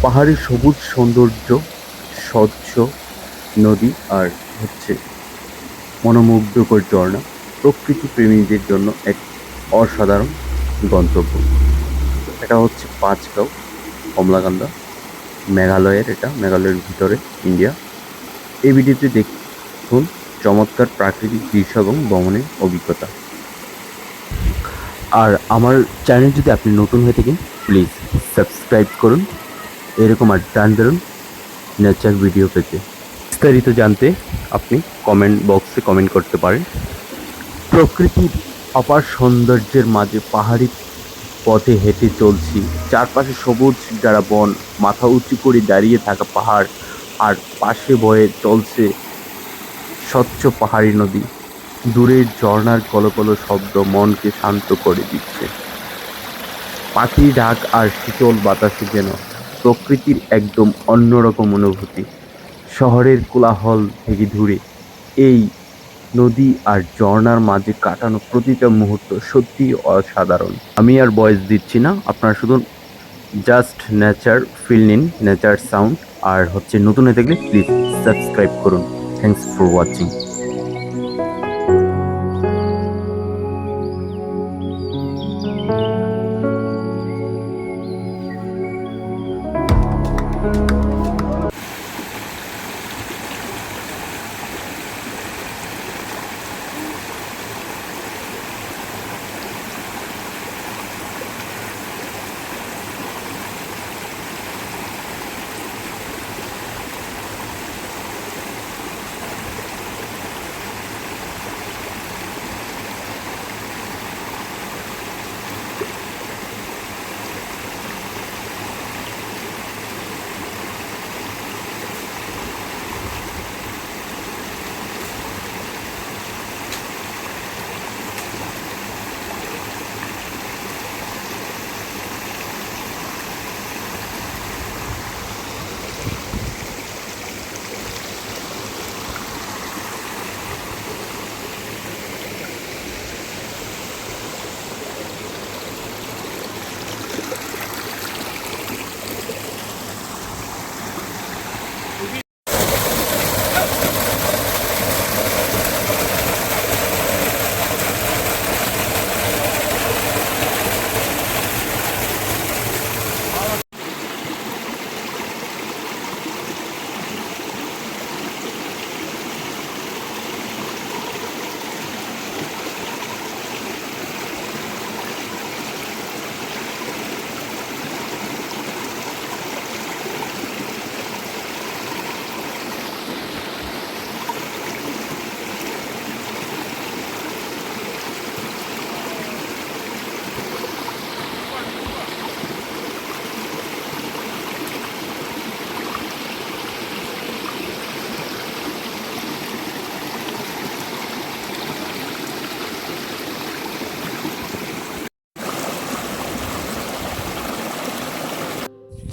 পাহাড়ি সবুজ সৌন্দর্য, স্বচ্ছ নদী আর হচ্ছে মনোমুগ্ধকর ঝর্ণা প্রকৃতি প্রেমীদের জন্য এক অসাধারণ গন্তব্য। এটা হচ্ছে পাঁচগাঁও, কমলাকান্দা, মেঘালয়ের। এটা মেঘালয়ের ভিতরে, ইন্ডিয়া। এই ভিডিওতে দেখুন চমৎকার প্রাকৃতিক দৃশ্য এবং ভ্রমণের অভিজ্ঞতা। আর আমার চ্যানেল যদি আপনি নতুন হয়ে থাকেন, প্লিজ সাবস্ক্রাইব করুন এরকম আর ডান বেরুন নেচার ভিডিও পেতে। বিস্তারিত জানতে আপনি কমেন্ট বক্সে কমেন্ট করতে পারেন। প্রকৃতির অপার সৌন্দর্যের মাঝে পাহাড়ি পথে হেঁটে চলছি, চারপাশে সবুজ যারা বন, মাথা উঁচু করে দাঁড়িয়ে থাকা পাহাড়, আর পাশে বয়ে চলছে স্বচ্ছ পাহাড়ি নদী। দূরের ঝর্ণার কলকল শব্দ মনকে শান্ত করে দিচ্ছে। পাখির ডাক আর শীতল বাতাসে যেন প্রকৃতির একদম অন্যরকম অনুভূতি। শহরের কোলাহল থেকে দূরে এই নদী আর ঝর্ণার মাঝে কাটানো প্রতিটা মুহূর্ত সত্যিই অসাধারণ। আমি আর ভয়েস দিচ্ছি না, আপনারা শুধু জাস্ট নেচার ফিল নিন, নেচার সাউন্ড। আর হচ্ছে নতুন হয়ে থাকলে প্লিজ সাবস্ক্রাইব করুন। Thanks for watching.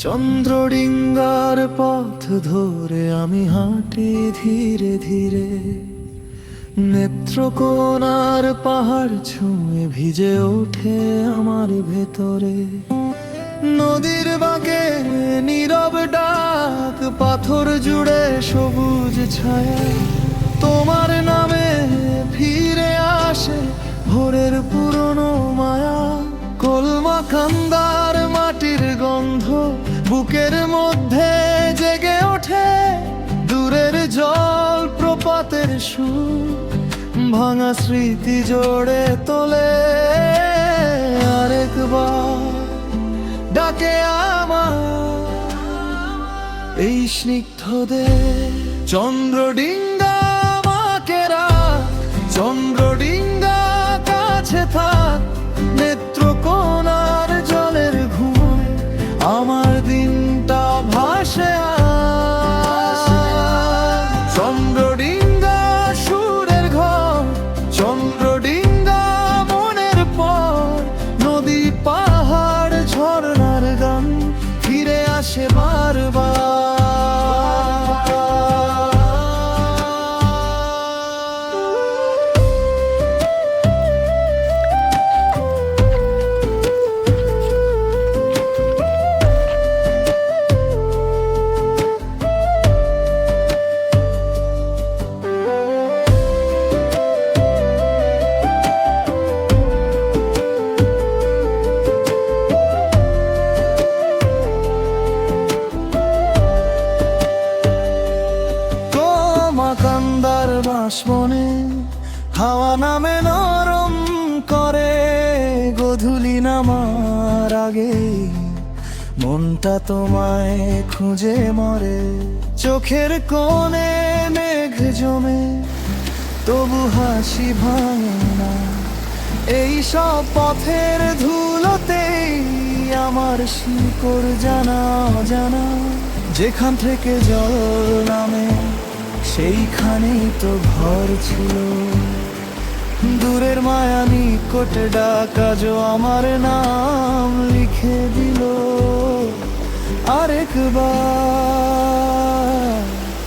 চন্দ্রডিঙ্গার পথ ধরে আমি হাঁটি ধীরে ধীরে, নেত্রকোনার পাহাড় ছুঁয়ে ভিজে ওঠে আমার ভেতরে। নদীর বাঁকে নীরব ডাক, পাথর জুড়ে সবুজ ছায়া, তোমার নামে ফিরে আসে ভোরের পুরনো মায়া। কলমাকান্দার মাটির গন্ধ বুকের মধ্যে জেগে ওঠে, দূরের জল প্রপাতের সুর ভাঙা স্মৃতি জোড়ে তোলে। আরেকবার ডাকে আমার এই স্নিগ্ধদের। চন্দ্রডিঙ্গা আমাকে রাখ, চন্দ্রডিঙ্গা কাছে থাক, নেত্রকোনার জলের ঘুমে আমার দিনটা ভাসে। চন্দ্রডিঙ্গা সুরের ঘর, চন্দ্রডিঙ্গা মনের পর, নদী পাহাড় ঝর্ণার গান ফিরে আসে বারবার। বাঁশ বনে হাওয়া নামে নরম করে, গোধূলি নামার আগে মনটা তোমায় খুঁজে মরে। চোখের কোণে মেঘ জমে তবু হাসি ভাঙে না, এই সব পথের ধুলোতেই আমার শিকড় জানা অজানা। যেখান থেকে জল নামে সেইখানেই তো ঘর ছিল, দূরের মায়া নিকটে ডাকা যো আমার নাম লিখে দিল। আরেকবার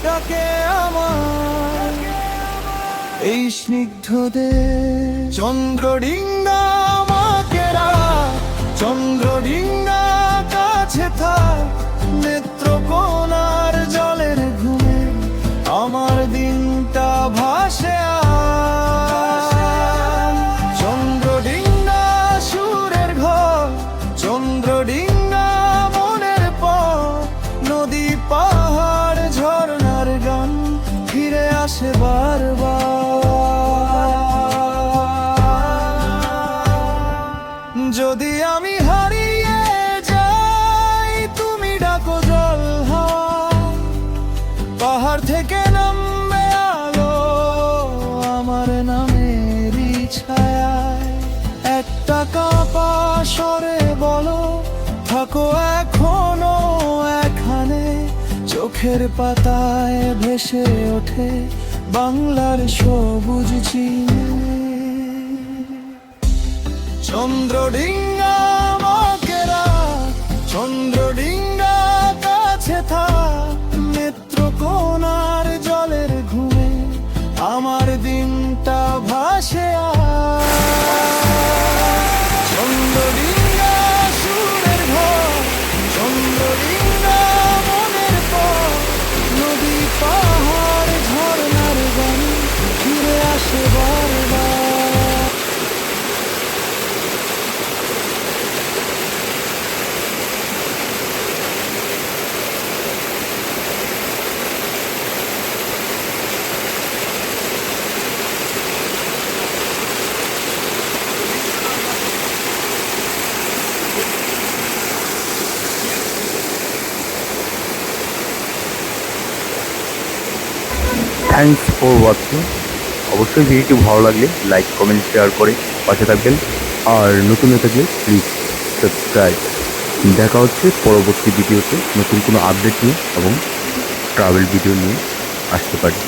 ডাকে আমার এই স্নিগ্ধ দেশ। চন্দ্রডিঙ্গা আমাকে রাখ, চন্দ্রডিঙ্গা কাছে থাক, নেত্রকোনার জলের ঘুমে আমার দিনটা ভাসে আর। চন্দ্রডিঙ্গা সুরের ঘর, চন্দ্রডিঙ্গা মনের পথ, নদী পাহাড় ঝর্ণার গান ফিরে আসে বারবার। যদি আমি হারিয়ে যাই তুমি ডাকো জল হাওয়া, পাহাড় থেকে নামবে আলো আমার নামেরই ছায়ায়। একটা কাঁপা স্বরে বলো থাকো এখনো এখানে, চোখের পাতায় ভেসে ওঠে বাংলার সবুজ চিনে। চন্দ্রডিঙ্গা আমাকে রাখ, চন্দ্রডিঙ্গা কাছে থাক, নেত্রকোনার জলের ঘুমে আমার দিনটা ভাসে আর। চন্দ্রডিঙ্গা সুরের ঘর, চন্দ্রডিঙ্গা মনের পথ, নদী পাহাড় ঝর্ণার গান ফিরে আসে বারবার। Thanks for watching. অবশ্যই ভিডিওটি ভালো লাগলে লাইক কমেন্ট শেয়ার করে পাশে থাকবেন, আর নতুন হয়ে থাকলে প্লিজ সাবস্ক্রাইব। দেখা হচ্ছে পরবর্তী ভিডিওতে নতুন কোনো আপডেট নিয়ে এবং ট্রাভেল ভিডিও নিয়ে আসতে পারি।